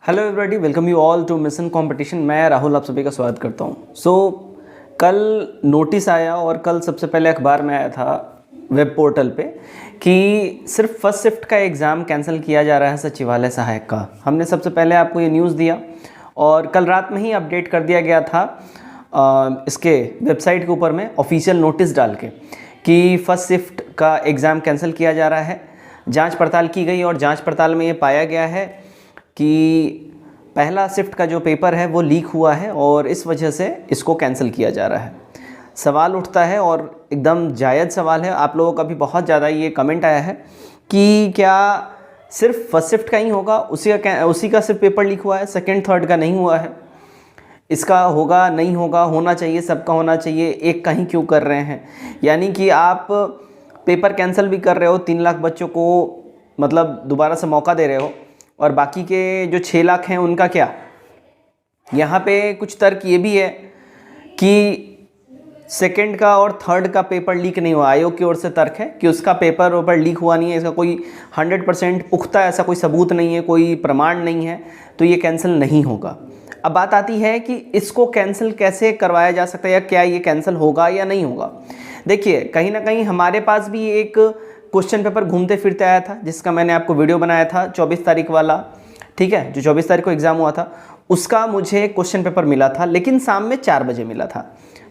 Hello everybody, welcome you all to mission competition. मैं राहुल आप सभी का स्वागत करता हूँ। कल नोटिस आया और कल सबसे पहले अखबार में आया था वेब पोर्टल पे कि सिर्फ फर्स्ट शिफ्ट का एग्ज़ाम कैंसिल किया जा रहा है सचिवालय सहायक का। हमने सबसे पहले आपको ये न्यूज़ दिया और कल रात में ही अपडेट कर दिया गया था इसके वेबसाइट के ऊपर में ऑफिशियल नोटिस डाल के कि फर्स्ट शिफ्ट का एग्ज़ाम कैंसिल किया जा रहा है। जाँच पड़ताल की गई और जाँच पड़ताल में ये पाया गया है कि पहला शिफ्ट का जो पेपर है वो लीक हुआ है और इस वजह से इसको कैंसिल किया जा रहा है। सवाल उठता है और एकदम जायज़ सवाल है, आप लोगों का भी बहुत ज़्यादा ये कमेंट आया है कि क्या सिर्फ फर्स्ट शिफ्ट का ही होगा, उसी का सिर्फ पेपर लीक हुआ है, सेकंड थर्ड का नहीं हुआ है। इसका होगा नहीं होगा, होना चाहिए, सबका होना चाहिए, एक का ही क्यों कर रहे हैं। यानी कि आप पेपर कैंसिल भी कर रहे हो, 3 लाख बच्चों को मतलब दोबारा से मौका दे रहे हो और बाकी के जो 6 लाख हैं उनका क्या। यहाँ पे कुछ तर्क ये भी है कि सेकंड का और थर्ड का पेपर लीक नहीं हुआ। आयोग की ओर से तर्क है कि उसका पेपर लीक हुआ नहीं है, इसका कोई 100% पुख्ता ऐसा कोई सबूत नहीं है, कोई प्रमाण नहीं है, तो ये कैंसिल नहीं होगा। अब बात आती है कि इसको कैंसिल कैसे करवाया जा सकता है या क्या ये कैंसिल होगा या नहीं होगा। देखिए, कहीं ना कहीं हमारे पास भी एक क्वेश्चन पेपर घूमते फिरते आया था जिसका मैंने आपको वीडियो बनाया था 24 तारीख वाला, ठीक है, जो 24 तारीख को एग्ज़ाम हुआ था उसका मुझे क्वेश्चन पेपर मिला था, लेकिन शाम में 4 बजे मिला था।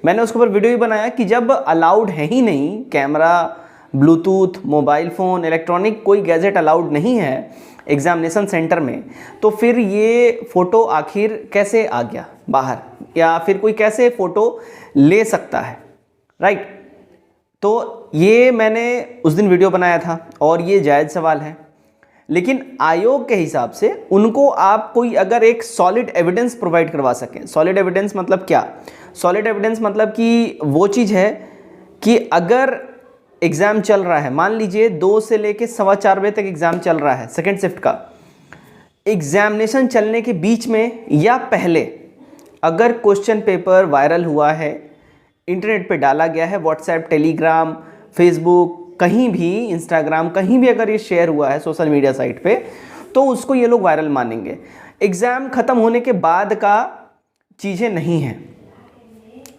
मैंने उसके ऊपर वीडियो भी बनाया कि जब अलाउड है ही नहीं, camera, Bluetooth, mobile phone, electronic कोई गैजेट अलाउड नहीं है एग्ज़ामिनेशन सेंटर में, तो फिर ये फ़ोटो आखिर कैसे आ गया बाहर, या फिर कोई कैसे फ़ोटो ले सकता है, राइट। तो ये मैंने उस दिन वीडियो बनाया था और ये जायज़ सवाल है, लेकिन आयोग के हिसाब से उनको आप कोई अगर एक सॉलिड एविडेंस प्रोवाइड करवा सकें। सॉलिड एविडेंस मतलब क्या? सॉलिड एविडेंस मतलब कि वो चीज़ है कि अगर एग्ज़ाम चल रहा है, मान लीजिए 2 से लेके 4:15 बजे तक एग्ज़ाम चल रहा है सेकेंड शिफ्ट का, एग्ज़ामिनेशन चलने के बीच में या पहले अगर क्वेश्चन पेपर वायरल हुआ है, इंटरनेट पे डाला गया है, व्हाट्सएप, टेलीग्राम, फेसबुक, कहीं भी, इंस्टाग्राम, कहीं भी अगर ये शेयर हुआ है सोशल मीडिया साइट पे, तो उसको ये लोग वायरल मानेंगे। एग्ज़ाम ख़त्म होने के बाद का चीज़ें नहीं हैं।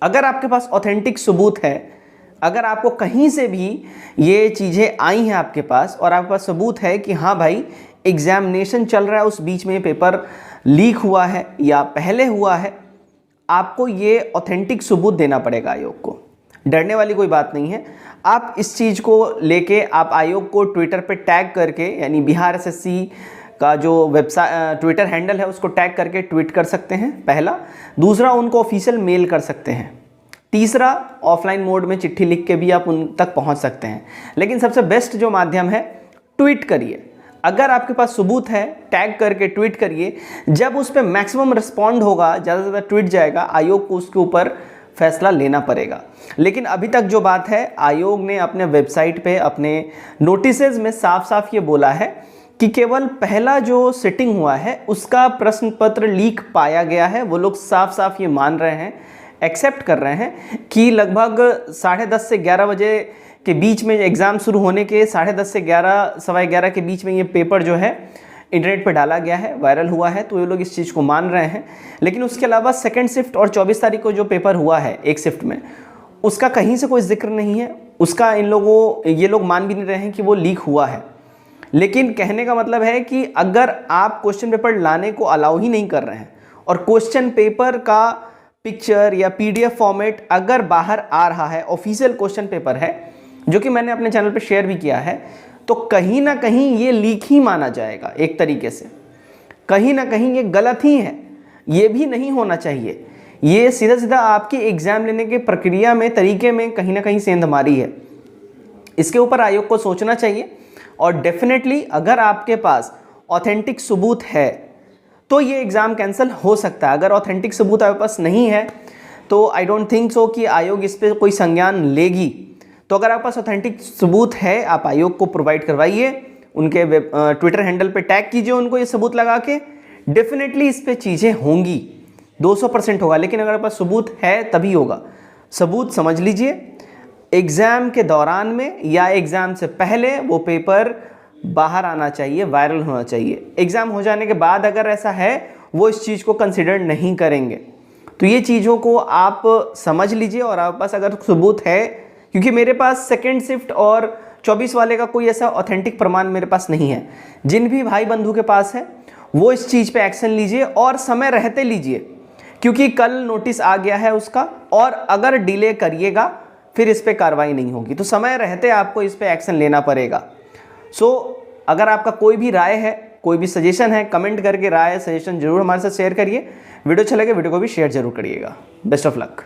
अगर आपके पास ऑथेंटिक सबूत है, अगर आपको कहीं से भी ये चीज़ें आई हैं आपके पास और आपके पास सबूत है कि हाँ भाई एग्ज़ामिनेशन चल रहा है, उस बीच में पेपर लीक हुआ है या पहले हुआ है, आपको ये ऑथेंटिक सबूत देना पड़ेगा आयोग को। डरने वाली कोई बात नहीं है। आप इस चीज़ को लेके आप आयोग को ट्विटर पे टैग करके, यानी बिहार एसएससी का जो वेबसाइट ट्विटर हैंडल है उसको टैग करके ट्वीट कर सकते हैं, पहला। दूसरा, उनको ऑफिशियल मेल कर सकते हैं। तीसरा, ऑफलाइन मोड में चिट्ठी लिख के भी आप उन तक पहुंच सकते हैं। लेकिन सबसे बेस्ट जो माध्यम है, ट्वीट करिए। अगर आपके पास सबूत है, टैग करके ट्वीट करिए। जब उस पर मैक्सिमम रिस्पॉन्ड होगा, ज़्यादा से ज़्यादा ट्वीट जाएगा, आयोग को उसके ऊपर फैसला लेना पड़ेगा। लेकिन अभी तक जो बात है, आयोग ने अपने वेबसाइट पे, अपने नोटिसेज में साफ साफ ये बोला है कि केवल पहला जो सिटिंग हुआ है उसका प्रश्न पत्र लीक पाया गया है। वो लोग साफ साफ ये मान रहे हैं, एक्सेप्ट कर रहे हैं कि लगभग 10:30 से 11 बजे के बीच में एग्ज़ाम शुरू होने के 10:30 से 11, 11:15 के बीच में ये पेपर जो है इंटरनेट पर डाला गया है, वायरल हुआ है, तो ये लोग इस चीज़ को मान रहे हैं। लेकिन उसके अलावा सेकंड शिफ्ट और 24 तारीख को जो पेपर हुआ है एक शिफ्ट में, उसका कहीं से कोई जिक्र नहीं है। उसका ये लोग मान भी नहीं रहे हैं कि वो लीक हुआ है। लेकिन कहने का मतलब है कि अगर आप क्वेश्चन पेपर लाने को अलाउ ही नहीं कर रहे हैं और क्वेश्चन पेपर का पिक्चर या PDF फॉर्मेट अगर बाहर आ रहा है, ऑफिशियल क्वेश्चन पेपर है, जो कि मैंने अपने चैनल पे शेयर भी किया है, तो कहीं ना कहीं ये लीक ही माना जाएगा। एक तरीके से कहीं ना कहीं ये गलत ही है, ये भी नहीं होना चाहिए। ये सीधा सीधा आपकी एग्ज़ाम लेने के प्रक्रिया में, तरीके में कहीं ना कहीं सेंधमारी है। इसके ऊपर आयोग को सोचना चाहिए। और डेफिनेटली अगर आपके पास ऑथेंटिक सबूत है तो ये एग्ज़ाम कैंसिल हो सकता है। अगर ऑथेंटिक सबूत आपके पास नहीं है तो आई डोंट थिंक सो कि आयोग इस पर कोई संज्ञान लेगी। तो अगर आपके पास ऑथेंटिक सबूत है, आप आयोग को प्रोवाइड करवाइए, उनके ट्विटर हैंडल पे टैग कीजिए उनको ये सबूत लगा के। डेफिनेटली इस पे चीज़ें होंगी, 200% होगा। लेकिन अगर आपके पास सबूत है तभी होगा। सबूत समझ लीजिए, एग्ज़ाम के दौरान में या एग्ज़ाम से पहले वो पेपर बाहर आना चाहिए, वायरल होना चाहिए। एग्ज़ाम हो जाने के बाद अगर ऐसा है वो इस चीज़ को कंसिडर नहीं करेंगे। तो ये चीज़ों को आप समझ लीजिए और आप पास अगर सबूत है, क्योंकि मेरे पास सेकेंड शिफ्ट और 24 वाले का कोई ऐसा ऑथेंटिक प्रमाण मेरे पास नहीं है। जिन भी भाई बंधु के पास है वो इस चीज़ पे एक्शन लीजिए और समय रहते लीजिए, क्योंकि कल नोटिस आ गया है उसका, और अगर डिले करिएगा फिर इस पे कार्रवाई नहीं होगी। तो समय रहते आपको इस पे एक्शन लेना पड़ेगा। सो अगर आपका कोई भी राय है, कोई भी सजेशन है, कमेंट करके राय सजेशन जरूर हमारे साथ शेयर करिए। वीडियो अच्छा लगे वीडियो को भी शेयर जरूर करिएगा। Best of luck.